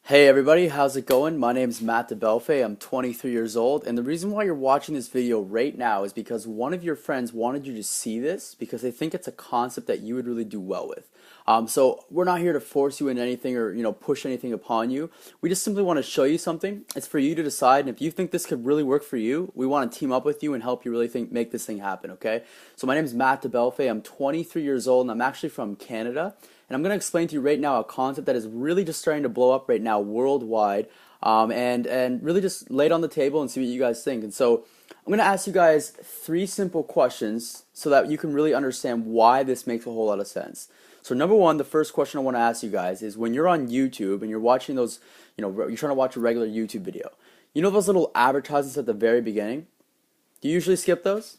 Hey everybody, how's it going? My name is Matt Debellfay. I'm 23 years old, and the reason why you're watching this video right now is because one of your friends wanted you to see this because they think it's a concept that you would really do well with. So we're not here to force you into anything or push anything upon you. We just simply want to show you something. It's for you to decide, and if you think this could really work for you, we want to team up with you and help you really make this thing happen. Okay? So my name is Matt Debellfay. I'm 23 years old, and I'm actually from Canada. And I'm going to explain to you right now a concept that is really just starting to blow up right now worldwide, and really just lay it on the table and see what you guys think. And so I'm going to ask you guys three simple questions so that you can really understand why this makes a whole lot of sense. So number one, the first question I want to ask you guys is when you're on YouTube and you're watching those, you're trying to watch a regular YouTube video, you know those little advertisements at the very beginning? Do you usually skip those?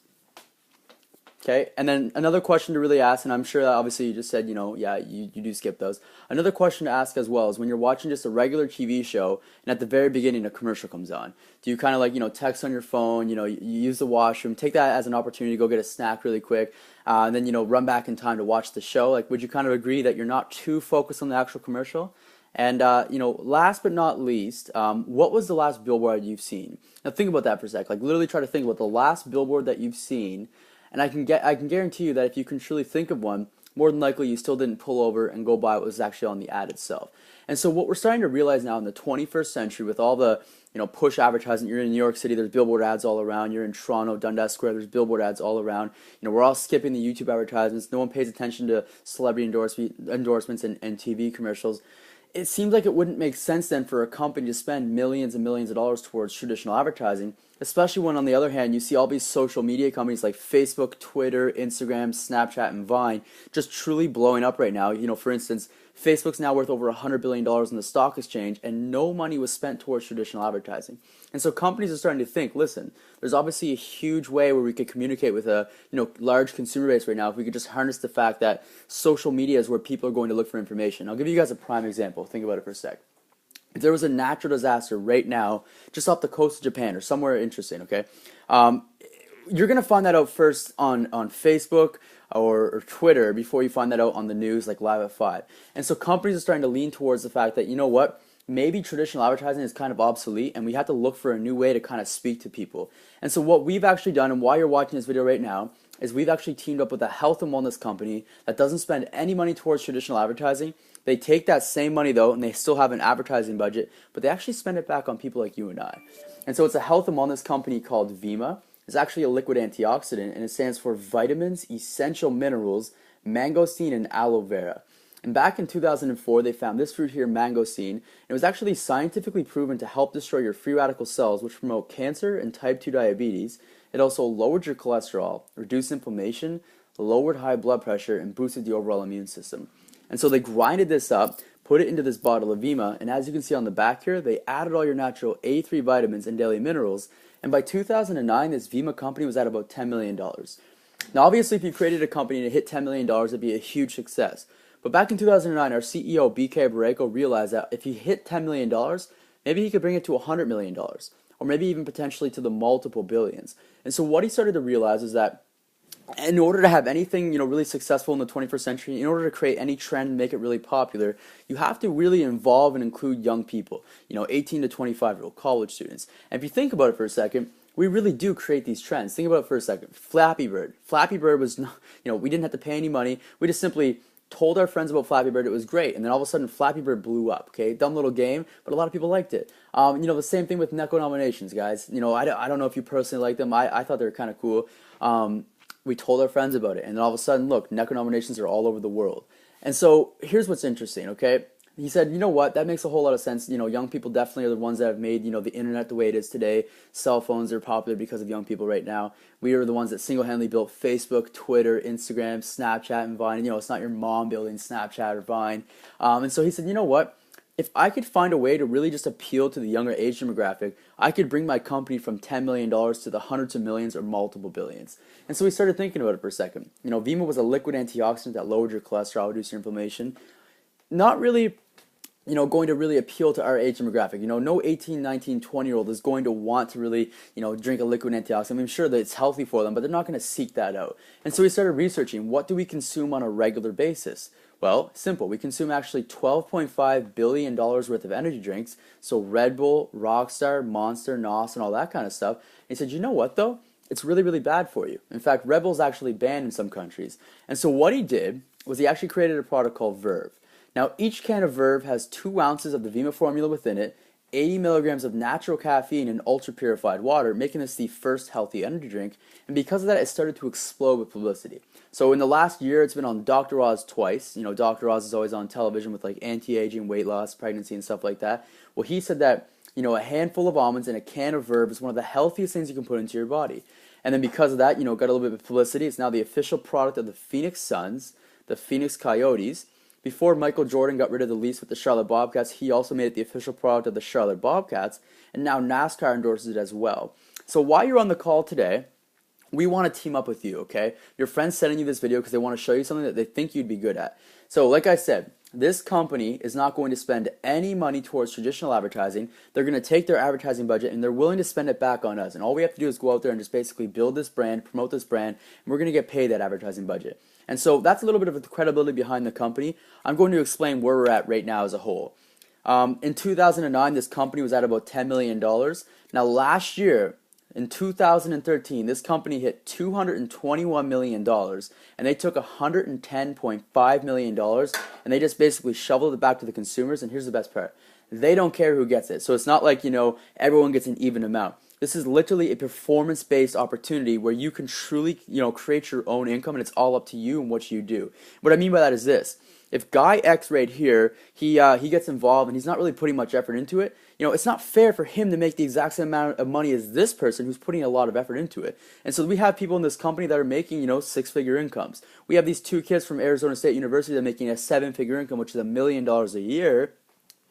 Okay, and then another question to really ask, and I'm sure that obviously you just said, yeah, you do skip those. Another question to ask as well is when you're watching just a regular TV show and at the very beginning a commercial comes on, do you kind of text on your phone, you use the washroom, take that as an opportunity to go get a snack really quick, and then, run back in time to watch the show? Like, would you kind of agree that you're not too focused on the actual commercial? And, last but not least, what was the last billboard you've seen? Now think about that for a sec. Like, literally try to think about the last billboard that you've seen. And I can guarantee you that if you can truly think of one, more than likely you still didn't pull over and go buy what was actually on the ad itself. And so what we're starting to realize now in the 21st century with all the push advertising, you're in New York City, there's billboard ads all around. You're in Toronto, Dundas Square, there's billboard ads all around. We're all skipping the YouTube advertisements. No one pays attention to celebrity endorsements and TV commercials. It seems like it wouldn't make sense then for a company to spend millions and millions of dollars towards traditional advertising, especially when on the other hand you see all these social media companies like Facebook, Twitter, Instagram, Snapchat, and Vine just truly blowing up right now. For instance, Facebook's now worth over $100 billion in the stock exchange, and no money was spent towards traditional advertising. And so companies are starting to think, listen, there's obviously a huge way where we could communicate with a large consumer base right now if we could just harness the fact that social media is where people are going to look for information. I'll give you guys a prime example. Think about it for a sec. If there was a natural disaster right now, just off the coast of Japan or somewhere interesting, okay, you're going to find that out first on Facebook or Twitter before you find that out on the news like Live at 5. And so companies are starting to lean towards the fact that, you know what, maybe traditional advertising is kind of obsolete and we have to look for a new way to kind of speak to people. And so what we've actually done, and why you're watching this video right now, is we've actually teamed up with a health and wellness company that doesn't spend any money towards traditional advertising. They take that same money though, and they still have an advertising budget, but they actually spend it back on people like you and I. And so it's a health and wellness company called Vemma. It's actually a liquid antioxidant, and it stands for vitamins, essential minerals, mangosteen, and aloe vera. And back in 2004, they found this fruit here, mangosteen. It was actually scientifically proven to help destroy your free radical cells, which promote cancer and type 2 diabetes. It also lowered your cholesterol, reduced inflammation, lowered high blood pressure, and boosted the overall immune system. And so they grinded this up, put it into this bottle of Vemma, and as you can see on the back here, they added all your natural A3 vitamins and daily minerals. And by 2009, this Vemma company was at about $10 million. Now, obviously, if you created a company and it hit $10 million, it'd be a huge success. But back in 2009, our CEO, BK Barreco, realized that if he hit $10 million, maybe he could bring it to $100 million, or maybe even potentially to the multiple billions. And so what he started to realize is that in order to have anything, really successful in the 21st century, in order to create any trend and make it really popular, you have to really involve and include young people, 18 to 25-year-old college students. And if you think about it for a second, we really do create these trends. Think about it for a second. Flappy Bird. Flappy Bird was, we didn't have to pay any money. We just simply told our friends about Flappy Bird. It was great. And then all of a sudden, Flappy Bird blew up, okay? Dumb little game, but a lot of people liked it. The same thing with Neko nominations, guys. I don't know if you personally like them. I thought they were kind of cool. We told our friends about it, and then all of a sudden, look, Neko nominations are all over the world. And so here's what's interesting, okay? He said, you know what, that makes a whole lot of sense. Young people definitely are the ones that have made, the internet the way it is today. Cell phones are popular because of young people right now. We are the ones that single-handedly built Facebook, Twitter, Instagram, Snapchat, and Vine. It's not your mom building Snapchat or Vine. And so he said, you know what? If I could find a way to really just appeal to the younger age demographic, I could bring my company from $10 million to the hundreds of millions or multiple billions. And so we started thinking about it for a second. Vemma was a liquid antioxidant that lowered your cholesterol, reduced your inflammation. Not really, going to really appeal to our age demographic. No 18, 19, 20-year-old is going to want to really, drink a liquid antioxidant. I'm sure that it's healthy for them, but they're not going to seek that out. And so we started researching, what do we consume on a regular basis? Well, simple. We consume actually $12.5 billion worth of energy drinks. So Red Bull, Rockstar, Monster, NOS, and all that kind of stuff. And he said, you know what though? It's really, really bad for you. In fact, Red Bull's actually banned in some countries. And so what he did was he actually created a product called Verve. Now, each can of Verve has 2 ounces of the Vemma formula within it, 80 milligrams of natural caffeine and ultra purified water, making this the first healthy energy drink. And because of that, it started to explode with publicity. So in the last year, it's been on Dr. Oz twice. You know, Dr. Oz is always on television with like anti-aging, weight loss, pregnancy, and stuff like that. Well, he said that, you know, a handful of almonds and a can of Verve is one of the healthiest things you can put into your body. And then because of that, you know, got a little bit of publicity. It's now the official product of the Phoenix Suns, the Phoenix Coyotes. Before Michael Jordan got rid of the lease with the Charlotte Bobcats, he also made it the official product of the Charlotte Bobcats, and now NASCAR endorses it as well. So while you're on the call today, we want to team up with you, okay? Your friend's sending you this video because they want to show you something that they think you'd be good at. So like I said, this company is not going to spend any money towards traditional advertising. They're going to take their advertising budget and they're willing to spend it back on us. And all we have to do is go out there and just basically build this brand, promote this brand, and we're going to get paid that advertising budget. And so that's a little bit of the credibility behind the company. I'm going to explain where we're at right now as a whole. In 2009, this company was at about $10 million. Now last year, in 2013, this company hit $221 million, and they took $110.5 million, and they just basically shoveled it back to the consumers, and here's the best part. They don't care who gets it. So it's not like, you know, everyone gets an even amount. This is literally a performance-based opportunity where you can truly, you know, create your own income, and it's all up to you and what you do. What I mean by that is this. If Guy X right here, he gets involved and he's not really putting much effort into it, you know, it's not fair for him to make the exact same amount of money as this person who's putting a lot of effort into it. And so we have people in this company that are making, you know, 6-figure incomes. We have these 2 kids from Arizona State University that are making a 7-figure income, which is $1 million a year.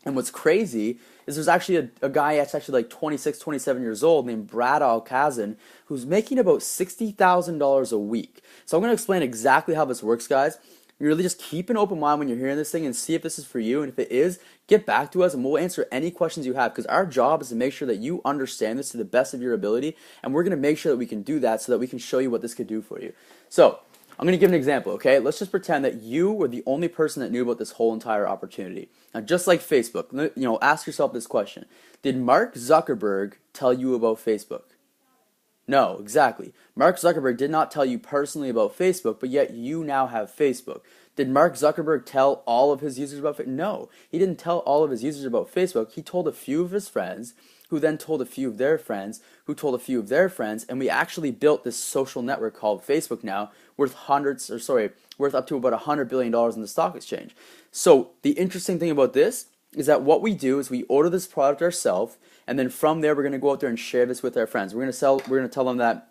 And what's crazy is there's actually a guy that's actually like 26, 27 years old named Brad Alcazan who's making about $60,000 a week. So I'm going to explain exactly how this works, guys. You really just keep an open mind when you're hearing this thing and see if this is for you. And if it is, get back to us and we'll answer any questions you have, because our job is to make sure that you understand this to the best of your ability. And we're going to make sure that we can do that so that we can show you what this could do for you. So I'm going to give an example, okay? Let's just pretend that you were the only person that knew about this whole entire opportunity. Now, just like Facebook, you know, ask yourself this question. Did Mark Zuckerberg tell you about Facebook? No, exactly. Mark Zuckerberg did not tell you personally about Facebook, but yet you now have Facebook. Did Mark Zuckerberg tell all of his users about Facebook? No, he didn't tell all of his users about Facebook. He told a few of his friends, who then told a few of their friends, who told a few of their friends, and we actually built this social network called Facebook now, worth up to about $100 billion in the stock exchange. So the interesting thing about this is that what we do is we order this product ourselves, and then from there we're going to go out there and share this with our friends. We're going to tell them that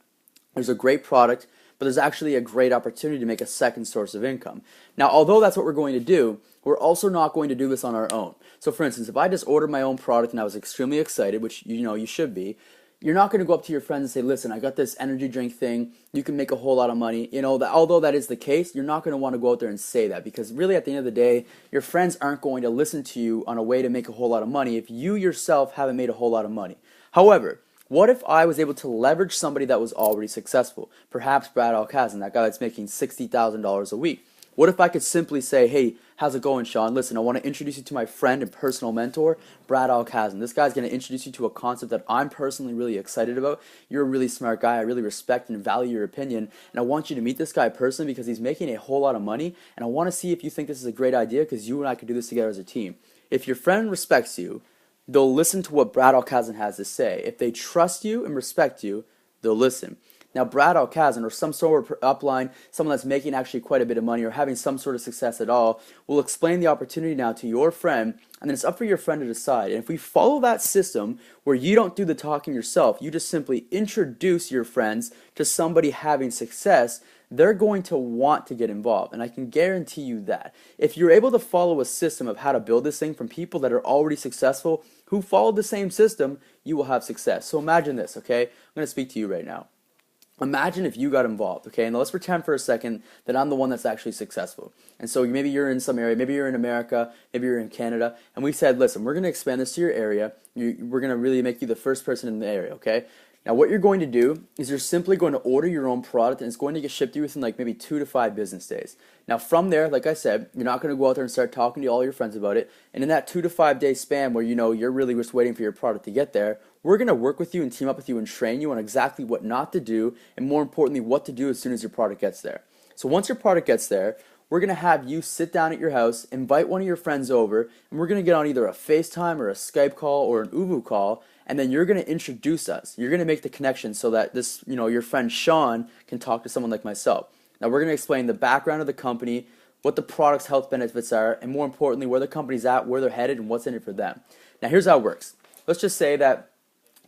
there's a great product, but there's actually a great opportunity to make a second source of income. Now, although that's what we're going to do, we're also not going to do this on our own. So for instance, if I just ordered my own product and I was extremely excited, which you know you should be, you're not going to go up to your friends and say, listen, I got this energy drink thing, you can make a whole lot of money. You know, although that is the case, you're not going to want to go out there and say that, because really at the end of the day, your friends aren't going to listen to you on a way to make a whole lot of money if you yourself haven't made a whole lot of money. However, what if I was able to leverage somebody that was already successful? Perhaps Brad Alcazan, that guy that's making $60,000 a week. What if I could simply say, hey, how's it going, Sean? Listen, I want to introduce you to my friend and personal mentor, Brad Alcazan. This guy's going to introduce you to a concept that I'm personally really excited about. You're a really smart guy. I really respect and value your opinion. And I want you to meet this guy personally because he's making a whole lot of money. And I want to see if you think this is a great idea, because you and I could do this together as a team. If your friend respects you, they'll listen to what Brad Alcazan has to say. If they trust you and respect you, they'll listen. Now, Brad Alcazan, or some sort of upline, someone that's making actually quite a bit of money or having some sort of success at all, will explain the opportunity now to your friend, and then it's up for your friend to decide. And if we follow that system where you don't do the talking yourself, you just simply introduce your friends to somebody having success, they're going to want to get involved. And I can guarantee you that. If you're able to follow a system of how to build this thing from people that are already successful, who followed the same system, you will have success. So imagine this, okay? I'm going to speak to you right now. Imagine if you got involved, okay? And let's pretend for a second that I'm the one that's actually successful. And so maybe you're in some area, maybe you're in America, maybe you're in Canada, and we said, listen, we're going to expand this to your area. We're going to really make you the first person in the area, okay? Now, what you're going to do is you're simply going to order your own product and it's going to get shipped to you within like maybe 2 to 5 business days. Now, from there, like I said, you're not going to go out there and start talking to all your friends about it. And in that 2 to 5 day span where you're really just waiting for your product to get there, we're going to work with you and team up with you and train you on exactly what not to do and more importantly, what to do as soon as your product gets there. So once your product gets there, we're going to have you sit down at your house, invite one of your friends over, and we're going to get on either a FaceTime or a Skype call or an Uvu call, and then you're going to introduce us. You're going to make the connection so that your friend Sean can talk to someone like myself. Now, we're going to explain the background of the company, what the product's health benefits are, and more importantly, where the company's at, where they're headed, and what's in it for them. Now, here's how it works. Let's just say that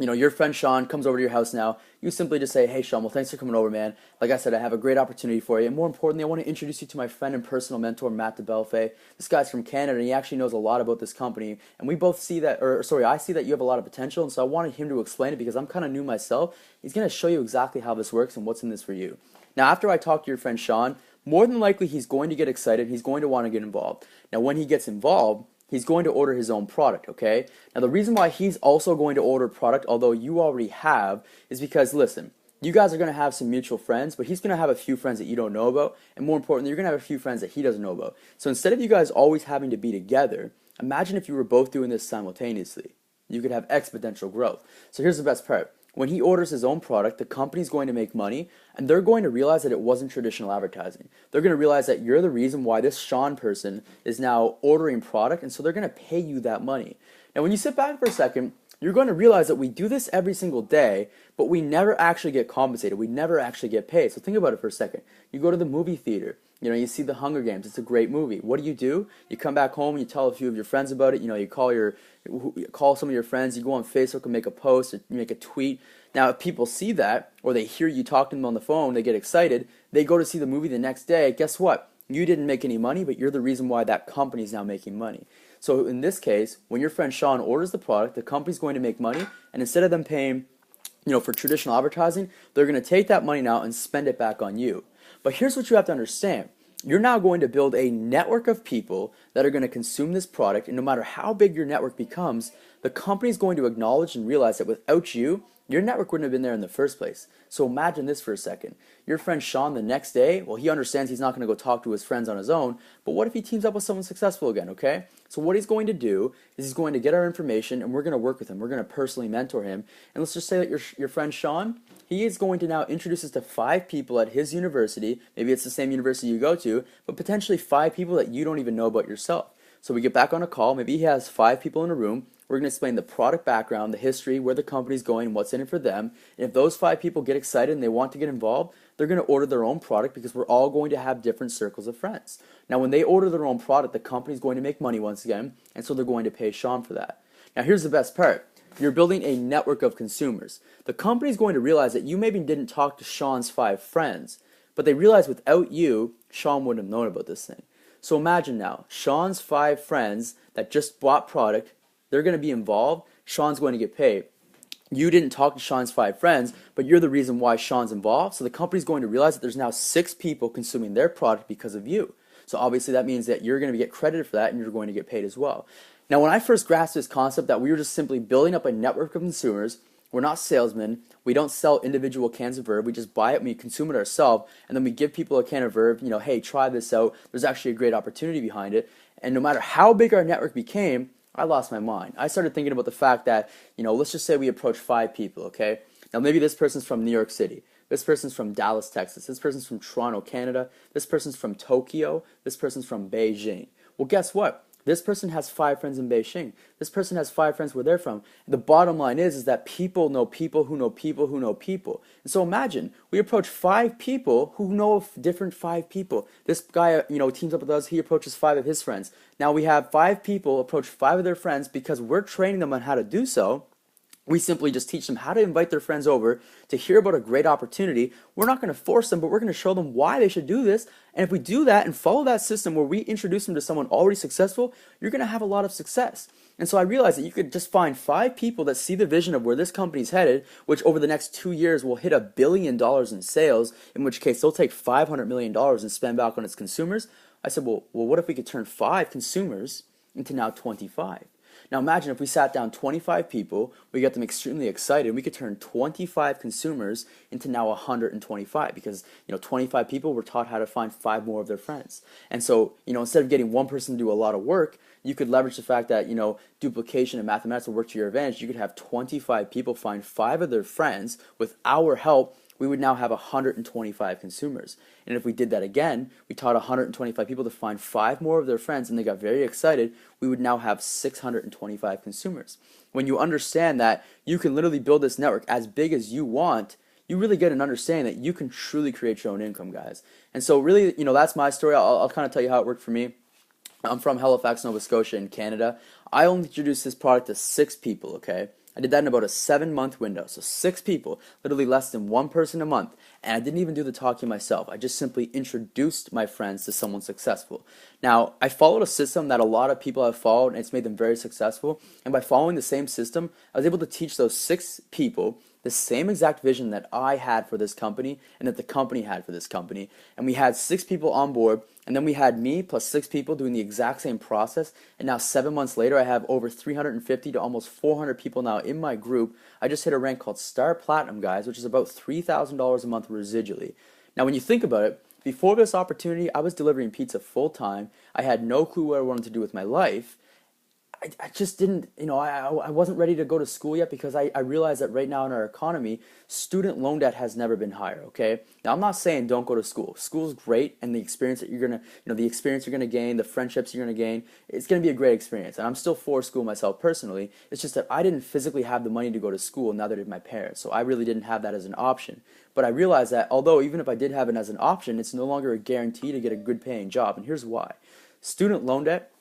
your friend Sean comes over to your house now. You simply just say, hey, Sean, well, thanks for coming over, man. Like I said, I have a great opportunity for you. And more importantly, I want to introduce you to my friend and personal mentor, Matt Debellfay. This guy's from Canada, and he actually knows a lot about this company. And we both see that, I see that you have a lot of potential, and so I wanted him to explain it because I'm kind of new myself. He's going to show you exactly how this works and what's in this for you. Now, after I talk to your friend Sean, more than likely he's going to get excited. He's going to want to get involved. Now, when he gets involved, he's going to order his own product, okay? Now, the reason why he's also going to order product, although you already have, is because, listen, you guys are going to have some mutual friends, but he's going to have a few friends that you don't know about, and more importantly, you're going to have a few friends that he doesn't know about. So instead of you guys always having to be together, imagine if you were both doing this simultaneously. You could have exponential growth. So here's the best part. When he orders his own product, the company's going to make money, and they're going to realize that it wasn't traditional advertising. They're going to realize that you're the reason why this Sean person is now ordering product, and so they're going to pay you that money. Now, when you sit back for a second, you're going to realize that we do this every single day, but we never actually get compensated. We never actually get paid. So think about it for a second. You go to the movie theater. You see the Hunger Games. It's a great movie. What do? You come back home, you tell a few of your friends about it. You call some of your friends. You go on Facebook and make a post, or you make a tweet. Now, if people see that, or they hear you talk to them on the phone, they get excited. They go to see the movie the next day. Guess what? You didn't make any money, but you're the reason why that company's now making money. So in this case, when your friend Sean orders the product, the company's going to make money, and instead of them paying, for traditional advertising, they're going to take that money now and spend it back on you. But here's what you have to understand. You're now going to build a network of people that are going to consume this product, and no matter how big your network becomes, the company's going to acknowledge and realize that without you, your network wouldn't have been there in the first place. So imagine this for a second. Your friend Sean the next day, well, he understands he's not going to go talk to his friends on his own, but what if he teams up with someone successful again, okay? So what he's going to do is he's going to get our information, and we're going to work with him. We're going to personally mentor him. And let's just say that your friend Sean, he is going to now introduce us to 5 people at his university. Maybe it's the same university you go to, but potentially 5 people that you don't even know about yourself. So we get back on a call. Maybe he has 5 people in a room. We're going to explain the product background, the history, where the company's going, what's in it for them. And if those 5 people get excited and they want to get involved, they're going to order their own product because we're all going to have different circles of friends. Now, when they order their own product, the company's going to make money once again, and so they're going to pay Sean for that. Now, here's the best part. You're building a network of consumers. The company's going to realize that you maybe didn't talk to Sean's 5 friends, but they realize without you, Sean wouldn't have known about this thing. So imagine now, Sean's 5 friends that just bought product, they're going to be involved. Sean's going to get paid. You didn't talk to Sean's 5 friends, but you're the reason why Sean's involved. So the company's going to realize that there's now 6 people consuming their product because of you. So obviously that means that you're going to get credited for that and you're going to get paid as well. Now, when I first grasped this concept that we were just simply building up a network of consumers, we're not salesmen, we don't sell individual cans of Verb, we just buy it, we consume it ourselves, and then we give people a can of Verb, hey, try this out, there's actually a great opportunity behind it. And no matter how big our network became, I lost my mind. I started thinking about the fact that, let's just say we approach 5 people, okay? Now maybe this person's from New York City, this person's from Dallas, Texas, this person's from Toronto, Canada, this person's from Tokyo, this person's from Beijing. Well, guess what? This person has 5 friends in Beijing. This person has 5 friends where they're from. The bottom line is that people know people who know people who know people. And so imagine, we approach 5 people who know different 5 people. This guy, teams up with us. He approaches 5 of his friends. Now we have 5 people approach 5 of their friends because we're training them on how to do so. We simply just teach them how to invite their friends over to hear about a great opportunity. We're not going to force them, but we're going to show them why they should do this. And if we do that and follow that system where we introduce them to someone already successful, you're going to have a lot of success. And so I realized that you could just find 5 people that see the vision of where this company's headed, which over the next 2 years will hit $1 billion in sales, in which case they'll take $500 million and spend back on its consumers. I said, well, what if we could turn 5 consumers into now 25? Now imagine if we sat down 25 people, we got them extremely excited, we could turn 25 consumers into now 125 because 25 people were taught how to find 5 more of their friends. And so instead of getting one person to do a lot of work, you could leverage the fact that duplication and mathematics will work to your advantage. You could have 25 people find 5 of their friends. With our help, we would now have 125 consumers. And if we did that again, we taught 125 people to find 5 more of their friends and they got very excited, we would now have 625 consumers. When you understand that you can literally build this network as big as you want, you really get an understanding that you can truly create your own income, guys. And so really, that's my story. I'll kind of tell you how it worked for me. I'm from Halifax, Nova Scotia in Canada. I only introduced this product to 6 people, okay? I did that in about a 7-month window. So 6 people, literally less than 1 person a month. And I didn't even do the talking myself. I just simply introduced my friends to someone successful. Now, I followed a system that a lot of people have followed, and it's made them very successful. And by following the same system, I was able to teach those 6 people the same exact vision that I had for this company and that the company had for this company. And we had 6 people on board, and then we had me plus 6 people doing the exact same process. And now 7 months later, I have over 350 to almost 400 people now in my group. I just hit a rank called Star Platinum, guys, which is about $3,000 a month residually. Now, when you think about it, before this opportunity, I was delivering pizza full time. I had no clue what I wanted to do with my life. I just didn't, I wasn't ready to go to school yet because I realized that right now in our economy, student loan debt has never been higher, okay? Now, I'm not saying don't go to school. School's great, and the experience that you're going to, the experience you're going to gain, the friendships you're going to gain, it's going to be a great experience. And I'm still for school myself personally. It's just that I didn't physically have the money to go to school, neither did my parents. So I really didn't have that as an option. But I realized that although even if I did have it as an option, it's no longer a guarantee to get a good paying job. And here's why. Student loan debt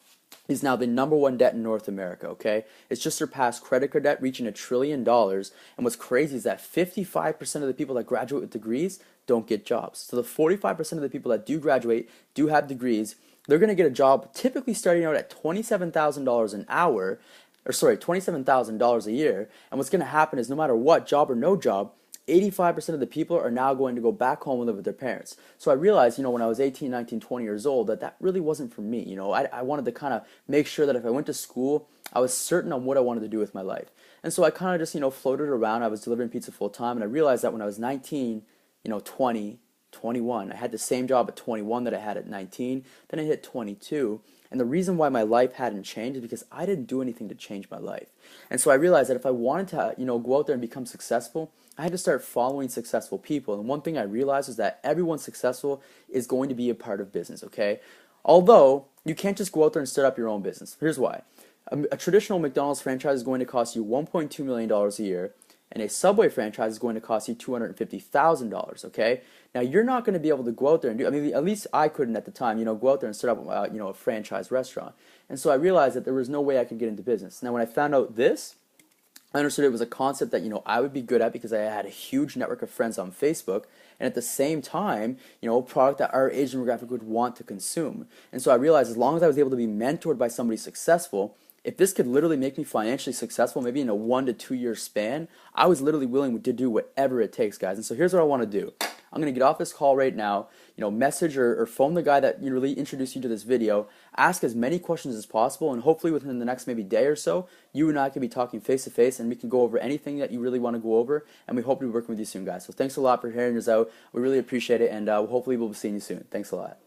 is now the #1 debt in North America, okay? It's just surpassed credit card debt, reaching $1 trillion. And what's crazy is that 55% of the people that graduate with degrees don't get jobs. So the 45% of the people that do graduate, do have degrees, they're going to get a job typically starting out at $27,000 an hour, $27,000 a year. And what's going to happen is no matter what, job or no job, 85% of the people are now going to go back home and live with their parents. So I realized, when I was 18, 19, 20 years old, that really wasn't for me. I wanted to kind of make sure that if I went to school, I was certain on what I wanted to do with my life. And so I kind of just, floated around. I was delivering pizza full time, and I realized that when I was 19, 20, 21, I had the same job at 21 that I had at 19. Then I hit 22. And the reason why my life hadn't changed is because I didn't do anything to change my life. And so I realized that if I wanted to, go out there and become successful, I had to start following successful people. And one thing I realized is that everyone successful is going to be a part of business, okay? Although, you can't just go out there and start up your own business. Here's why. A traditional McDonald's franchise is going to cost you $1.2 million a year, and a Subway franchise is going to cost you $250,000, okay? Now, you're not going to be able to go out there and at least I couldn't at the time, go out there and start up, a franchise restaurant. And so I realized that there was no way I could get into business. Now, when I found out this, I understood it was a concept that, I would be good at because I had a huge network of friends on Facebook, and at the same time, a product that our age demographic would want to consume. And so I realized as long as I was able to be mentored by somebody successful, if this could literally make me financially successful, maybe in a 1 to 2 year span, I was literally willing to do whatever it takes, guys. And so here's what I want to do. I'm going to get off this call right now, message or phone the guy that really introduced you to this video, ask as many questions as possible, and hopefully within the next maybe day or so, you and I can be talking face to face, and we can go over anything that you really want to go over, and we hope to be working with you soon, guys. So thanks a lot for hearing us out. We really appreciate it, and hopefully we'll be seeing you soon. Thanks a lot.